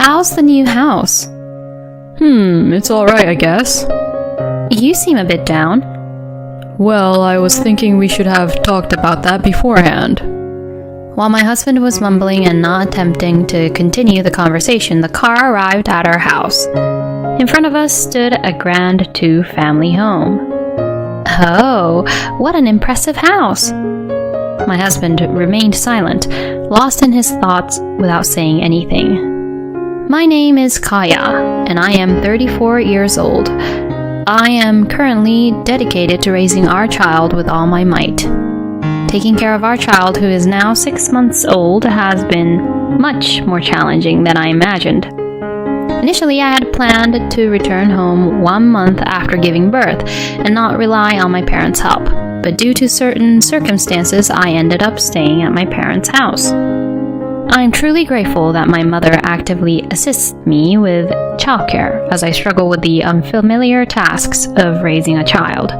how's the new house? It's alright, I guess. You seem a bit down. Well, I was thinking we should have talked about that beforehand. While my husband was mumbling and not attempting to continue the conversation, the car arrived at our house. In front of us stood a grand two-family home. Oh, what an impressive house! My husband remained silent, lost in his thoughts without saying anything. My name is Kaya, and I am 34 years old. I am currently dedicated to raising our child with all my might. Taking care of our child, who is now 6 months old, has been much more challenging than I imagined. Initially, I had planned to return home 1 month after giving birth and not rely on my parents' help, but due to certain circumstances, I ended up staying at my parents' house. I am truly grateful that my mother actively assists me with childcare as I struggle with the unfamiliar tasks of raising a child.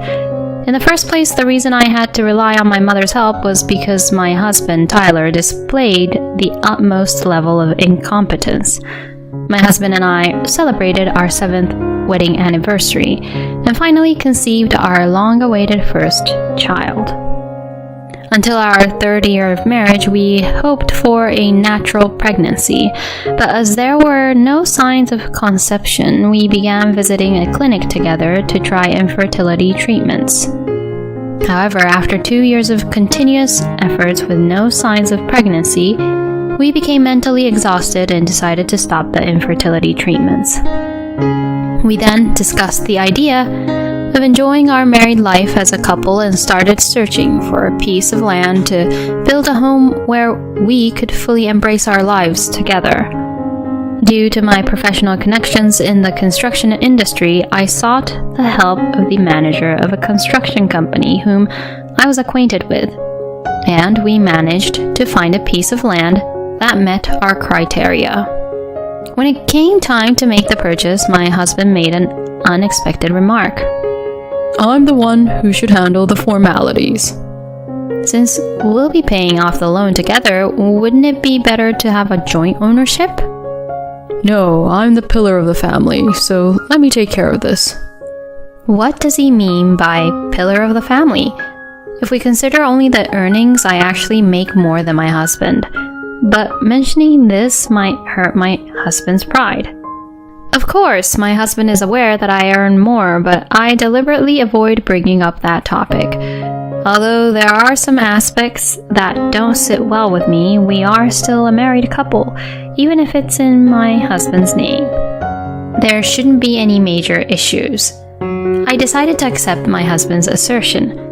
In the first place, the reason I had to rely on my mother's help was because my husband, Tyler, displayed the utmost level of incompetence. My husband and I celebrated our 7th wedding anniversary and finally conceived our long-awaited first child. Until our 3rd year of marriage, we hoped for a natural pregnancy, but as there were no signs of conception, we began visiting a clinic together to try infertility treatments. However, after 2 years of continuous efforts with no signs of pregnancy, we became mentally exhausted and decided to stop the infertility treatments. We then discussed the idea of enjoying our married life as a couple and started searching for a piece of land to build a home where we could fully embrace our lives together. Due to my professional connections in the construction industry, I sought the help of the manager of a construction company whom I was acquainted with, and we managed to find a piece of land that met our criteria. When it came time to make the purchase, my husband made an unexpected remark. I'm the one who should handle the formalities. Since we'll be paying off the loan together, wouldn't it be better to have a joint ownership? No, I'm the pillar of the family, so let me take care of this. What does he mean by pillar of the family? If we consider only the earnings, I actually make more than my husband. But mentioning this might hurt my husband's pride. Of course, my husband is aware that I earn more, but I deliberately avoid bringing up that topic. Although there are some aspects that don't sit well with me, we are still a married couple, even if it's in my husband's name. There shouldn't be any major issues. I decided to accept my husband's assertion.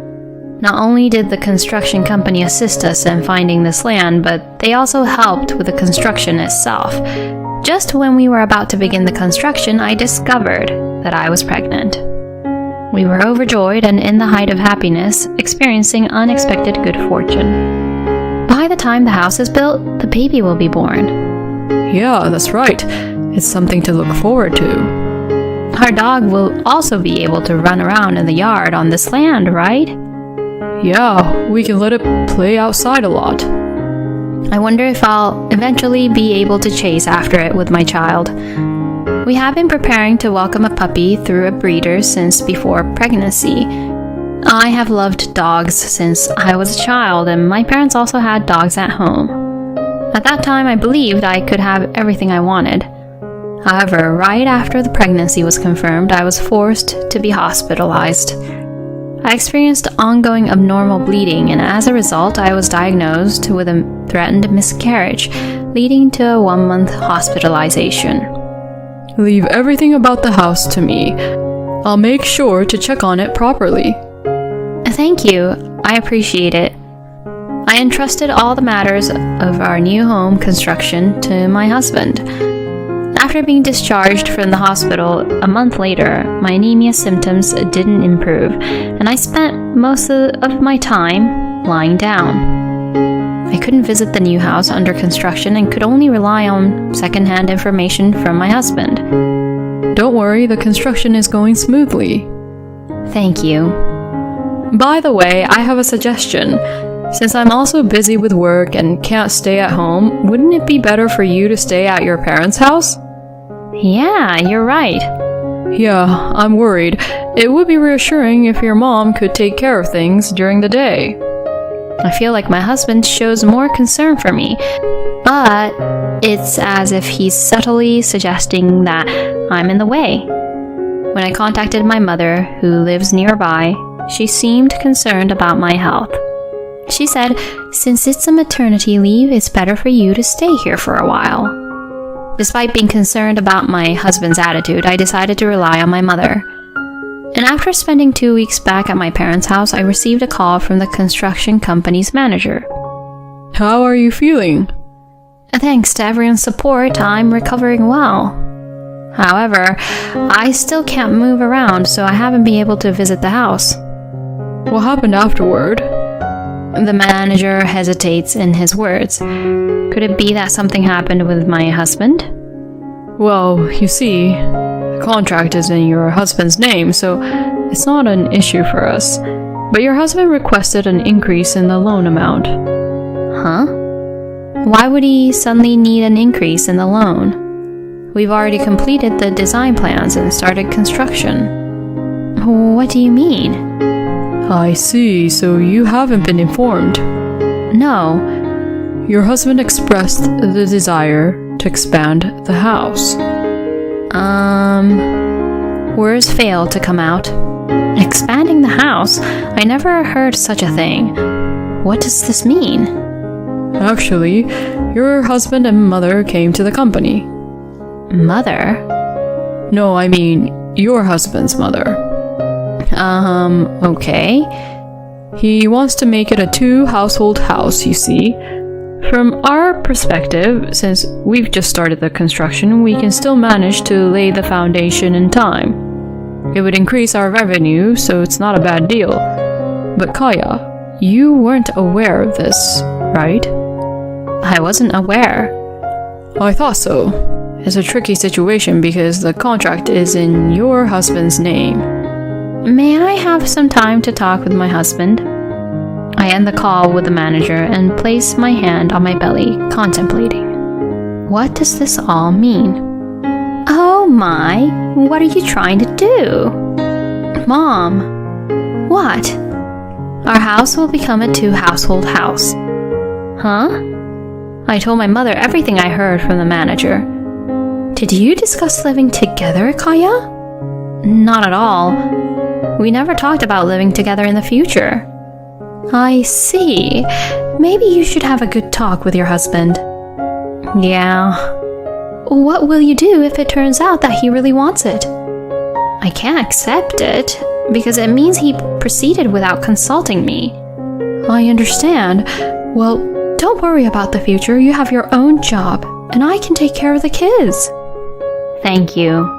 Not only did the construction company assist us in finding this land, but they also helped with the construction itself. Just when we were about to begin the construction, I discovered that I was pregnant. We were overjoyed and in the height of happiness, experiencing unexpected good fortune. By the time the house is built, the baby will be born. Yeah, that's right. It's something to look forward to. Our dog will also be able to run around in the yard on this land, right? Yeah, we can let it play outside a lot. I wonder if I'll eventually be able to chase after it with my child. We have been preparing to welcome a puppy through a breeder since before pregnancy. I have loved dogs since I was a child, and my parents also had dogs at home. At that time, I believed I could have everything I wanted. However, right after the pregnancy was confirmed, I was forced to be hospitalized. I experienced ongoing abnormal bleeding, and as a result, I was diagnosed with a threatened miscarriage, leading to a 1-month hospitalization. Leave everything about the house to me. I'll make sure to check on it properly. Thank you. I appreciate it. I entrusted all the matters of our new home construction to my husband. After being discharged from the hospital a month later, my anemia symptoms didn't improve, and I spent most of my time lying down. I couldn't visit the new house under construction and could only rely on second-hand information from my husband. Don't worry, the construction is going smoothly. Thank you. By the way, I have a suggestion. Since I'm also busy with work and can't stay at home, wouldn't it be better for you to stay at your parents' house? Yeah, you're right. Yeah, I'm worried. It would be reassuring if your mom could take care of things during the day. I feel like my husband shows more concern for me, but it's as if he's subtly suggesting that I'm in the way. When I contacted my mother, who lives nearby, she seemed concerned about my health. She said, since it's a maternity leave, it's better for you to stay here for a while. Despite being concerned about my husband's attitude, I decided to rely on my mother. And after spending 2 weeks back at my parents' house, I received a call from the construction company's manager. How are you feeling? Thanks to everyone's support, I'm recovering well. However, I still can't move around, so I haven't been able to visit the house. What happened afterward? The manager hesitates in his words. Could it be that something happened with my husband? Well, you see, the contract is in your husband's name, so it's not an issue for us. But your husband requested an increase in the loan amount. Huh? Why would he suddenly need an increase in the loan? We've already completed the design plans and started construction. What do you mean? I see, so you haven't been informed. No. Your husband expressed the desire to expand the house. Words fail to come out. Expanding the house? I never heard such a thing. What does this mean? Actually, your husband and mother came to the company. Mother? No, I mean your husband's mother. Okay. He wants to make it a 2-household house, you see. From our perspective, since we've just started the construction, we can still manage to lay the foundation in time. It would increase our revenue, so it's not a bad deal. But Kaya, you weren't aware of this, right? I wasn't aware. I thought so. It's a tricky situation because the contract is in your husband's name. May I have some time to talk with my husband? I end the call with the manager and place my hand on my belly, contemplating. What does this all mean? Oh my, what are you trying to do? Mom. What? Our house will become a 2-household house. Huh? I told my mother everything I heard from the manager. Did you discuss living together, Kaya? Not at all. We never talked about living together in the future. I see. Maybe you should have a good talk with your husband. Yeah. What will you do if it turns out that he really wants it? I can't accept it, because it means he proceeded without consulting me. I understand. Well, don't worry about the future. You have your own job, and I can take care of the kids. Thank you.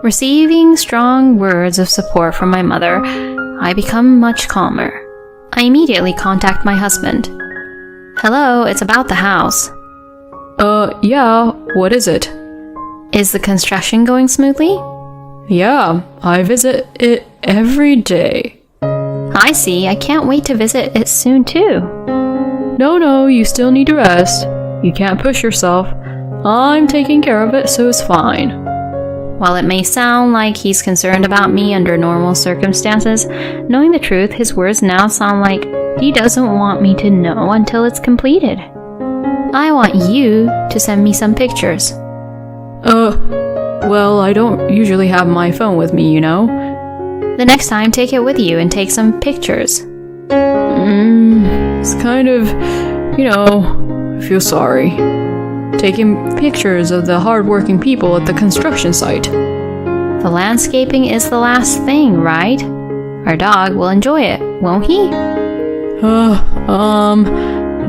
Receiving strong words of support from my mother, I become much calmer. I immediately contact my husband. Hello, it's about the house. Yeah, what is it? Is the construction going smoothly? Yeah, I visit it every day. I see, I can't wait to visit it soon too. No, you still need to rest. You can't push yourself. I'm taking care of it, so it's fine. While it may sound like he's concerned about me under normal circumstances, knowing the truth, his words now sound like he doesn't want me to know until it's completed. I want you to send me some pictures. Well, I don't usually have my phone with me, you know. The next time, take it with you and take some pictures. It's kind of, I feel sorry. Taking pictures of the hard-working people at the construction site. The landscaping is the last thing, right? Our dog will enjoy it, won't he?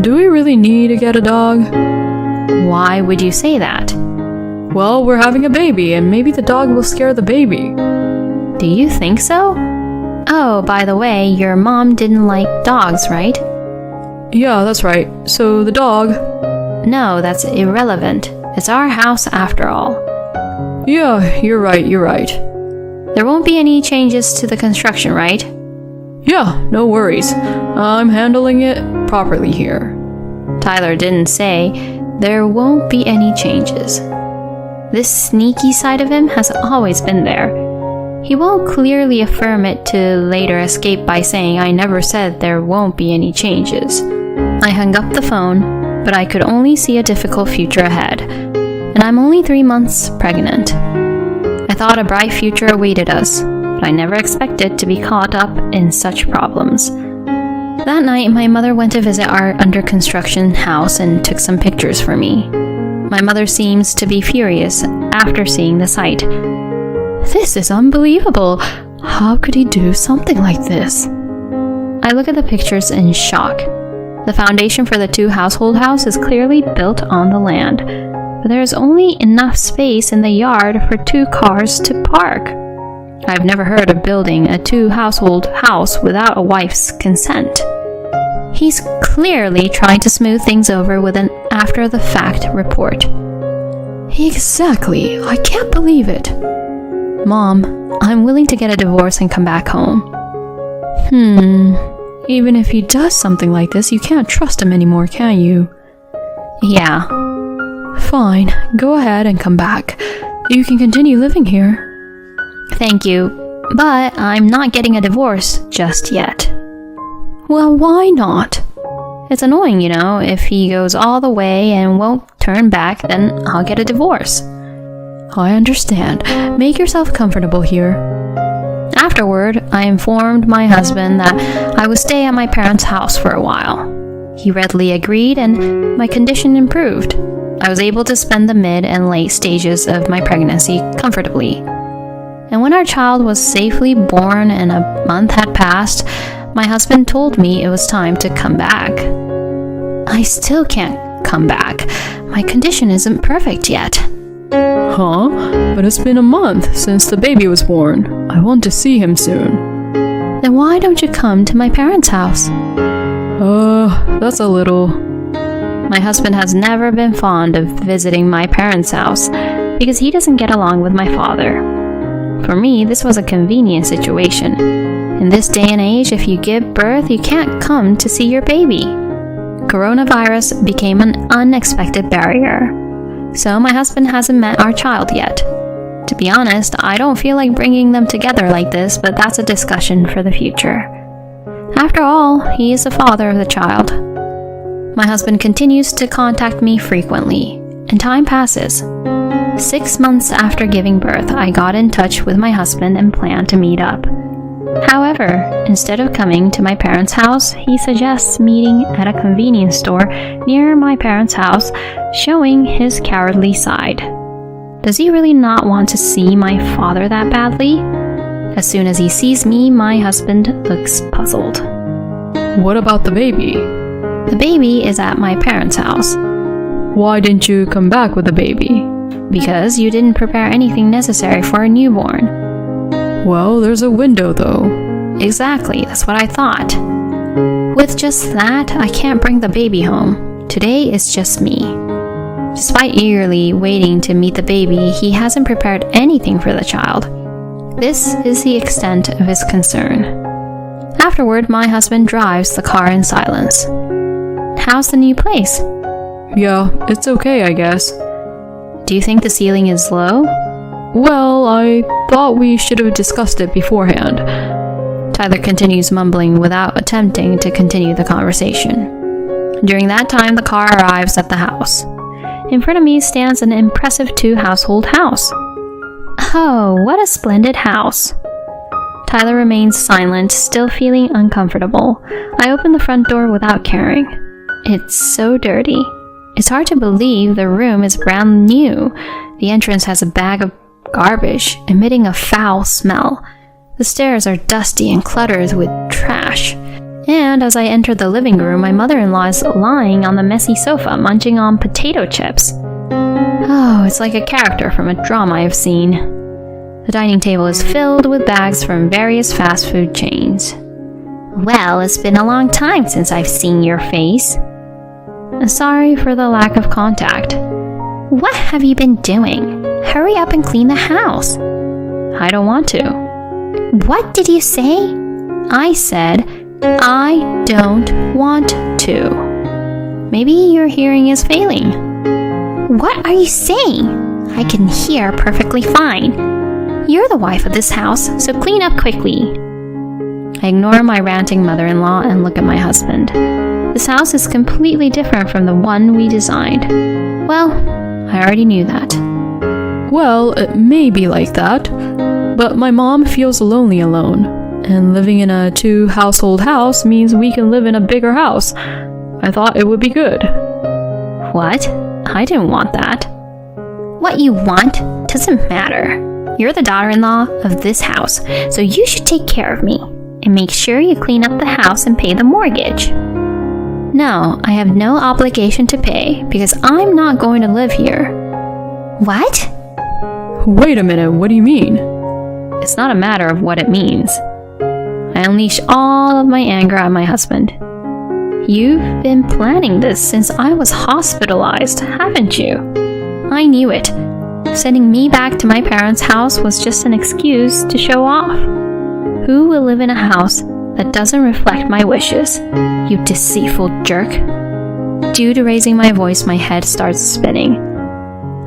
Do we really need to get a dog? Why would you say that? Well, we're having a baby, and maybe the dog will scare the baby. Do you think so? Oh, by the way, your mom didn't like dogs, right? Yeah, that's right. So the dog... No, that's irrelevant. It's our house after all. Yeah, you're right. There won't be any changes to the construction, right? Yeah, no worries. I'm handling it properly here. Tyler didn't say there won't be any changes. This sneaky side of him has always been there. He won't clearly affirm it to later escape by saying I never said there won't be any changes. I hung up the phone, but I could only see a difficult future ahead, and I'm only 3 months pregnant. I thought a bright future awaited us, but I never expected to be caught up in such problems. That night, my mother went to visit our under-construction house and took some pictures for me. My mother seems to be furious after seeing the site. This is unbelievable. How could he do something like this? I look at the pictures in shock. The foundation for the 2-household house is clearly built on the land, but there is only enough space in the yard for 2 cars to park. I've never heard of building a 2-household house without a wife's consent. He's clearly trying to smooth things over with an after-the-fact report. Exactly. I can't believe it. Mom, I'm willing to get a divorce and come back home. Even if he does something like this, you can't trust him anymore, can you? Yeah. Fine. Go ahead and come back. You can continue living here. Thank you, but I'm not getting a divorce just yet. Well, why not? It's annoying, if he goes all the way and won't turn back, then I'll get a divorce. I understand. Make yourself comfortable here. Afterward, I informed my husband that I would stay at my parents' house for a while. He readily agreed, and my condition improved. I was able to spend the mid and late stages of my pregnancy comfortably. And when our child was safely born and a month had passed, my husband told me it was time to come back. I still can't come back. My condition isn't perfect yet. Huh? But it's been a month since the baby was born. I want to see him soon. Then why don't you come to my parents' house? That's a little... My husband has never been fond of visiting my parents' house because he doesn't get along with my father. For me, this was a convenient situation. In this day and age, if you give birth, you can't come to see your baby. Coronavirus became an unexpected barrier. So my husband hasn't met our child yet. To be honest, I don't feel like bringing them together like this, but that's a discussion for the future. After all, he is the father of the child. My husband continues to contact me frequently, and time passes. 6 months after giving birth, I got in touch with my husband and planned to meet up. However, instead of coming to my parents' house, he suggests meeting at a convenience store near my parents' house, showing his cowardly side. Does he really not want to see my father that badly? As soon as he sees me, my husband looks puzzled. What about the baby? The baby is at my parents' house. Why didn't you come back with the baby? Because you didn't prepare anything necessary for a newborn. Well, there's a window, though. Exactly, that's what I thought. With just that, I can't bring the baby home. Today is just me. Despite eagerly waiting to meet the baby, he hasn't prepared anything for the child. This is the extent of his concern. Afterward, my husband drives the car in silence. How's the new place? Yeah, it's okay, I guess. Do you think the ceiling is low? Well, I thought we should have discussed it beforehand. Tyler continues mumbling without attempting to continue the conversation. During that time, the car arrives at the house. In front of me stands an impressive 2-household house. Oh, what a splendid house. Tyler remains silent, still feeling uncomfortable. I open the front door without caring. It's so dirty. It's hard to believe the room is brand new. The entrance has a bag of garbage, emitting a foul smell. The stairs are dusty and cluttered with trash. And as I enter the living room, my mother-in-law is lying on the messy sofa, munching on potato chips. Oh, it's like a character from a drama I've seen. The dining table is filled with bags from various fast food chains. Well, it's been a long time since I've seen your face. Sorry for the lack of contact. What have you been doing? Hurry up and clean the house. I don't want to. What did you say? I said, I don't want too. Maybe your hearing is failing. What are you saying? I can hear perfectly fine. You're the wife of this house, so clean up quickly. I ignore my ranting mother-in-law and look at my husband. This house is completely different from the one we designed. Well, I already knew that. Well, it may be like that, but my mom feels lonely alone, and living in a 2-household house means we can live in a bigger house. I thought it would be good. What? I didn't want that. What you want doesn't matter. You're the daughter-in-law of this house, so you should take care of me and make sure you clean up the house and pay the mortgage. No, I have no obligation to pay because I'm not going to live here. What? Wait a minute, what do you mean? It's not a matter of what it means. I unleash all of my anger at my husband. You've been planning this since I was hospitalized, haven't you? I knew it. Sending me back to my parents' house was just an excuse to show off. Who will live in a house that doesn't reflect my wishes? You deceitful jerk. Due to raising my voice, my head starts spinning.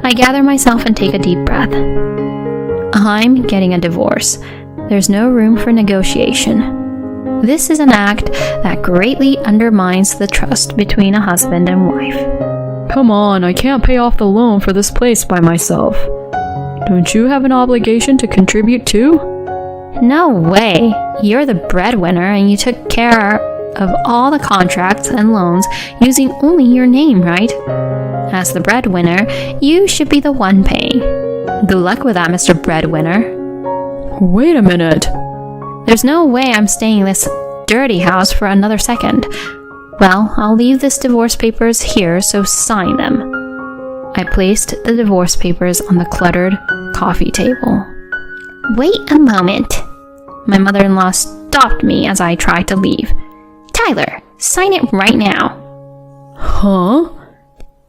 I gather myself and take a deep breath. I'm getting a divorce. There's no room for negotiation. This is an act that greatly undermines the trust between a husband and wife. Come on, I can't pay off the loan for this place by myself. Don't you have an obligation to contribute too? No way. You're the breadwinner and you took care of all the contracts and loans using only your name, right? As the breadwinner, you should be the one paying. Good luck with that, Mr. Breadwinner. Wait a minute. There's no way I'm staying in this dirty house for another second. Well, I'll leave this divorce papers here, so sign them. I placed the divorce papers on the cluttered coffee table. Wait a moment. My mother-in-law stopped me as I tried to leave. Tyler, sign it right now. Huh?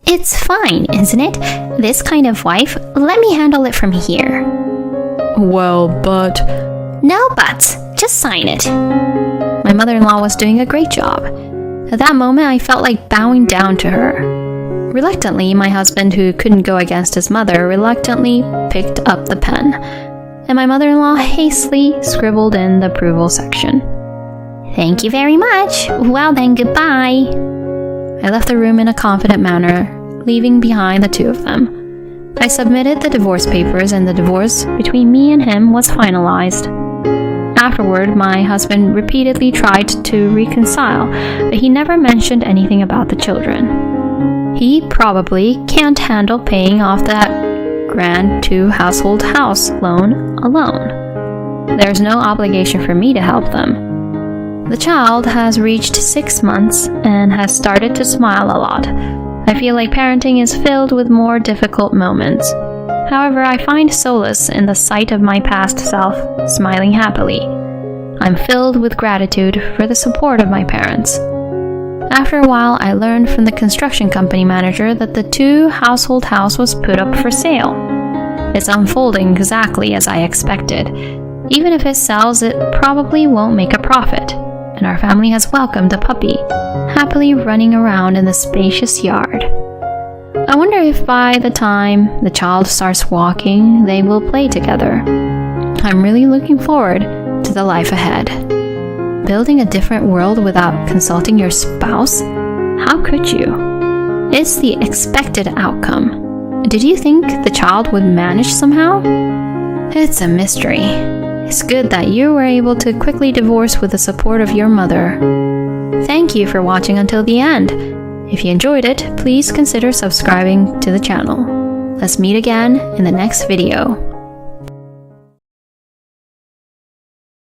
It's fine, isn't it? This kind of wife, let me handle it from here. Well, but... No buts. Just sign it. My mother-in-law was doing a great job. At that moment, I felt like bowing down to her. Reluctantly, my husband, who couldn't go against his mother, reluctantly picked up the pen, and my mother-in-law hastily scribbled in the approval section. Thank you very much. Well then, goodbye. I left the room in a confident manner, leaving behind the two of them. I submitted the divorce papers, and the divorce between me and him was finalized. Afterward, my husband repeatedly tried to reconcile, but he never mentioned anything about the children. He probably can't handle paying off that grand 2-household house loan alone. There's no obligation for me to help them. The child has reached 6 months and has started to smile a lot. I feel like parenting is filled with more difficult moments. However, I find solace in the sight of my past self smiling happily. I'm filled with gratitude for the support of my parents. After a while, I learned from the construction company manager that the 2-household house was put up for sale. It's unfolding exactly as I expected. Even if it sells, it probably won't make a profit, and our family has welcomed a puppy, happily running around in the spacious yard. I wonder if by the time the child starts walking, they will play together. I'm really looking forward to the life ahead. Building a different world without consulting your spouse? How could you? It's the expected outcome. Did you think the child would manage somehow? It's a mystery. It's good that you were able to quickly divorce with the support of your mother. Thank you for watching until the end. If you enjoyed it, please consider subscribing to the channel. Let's meet again in the next video.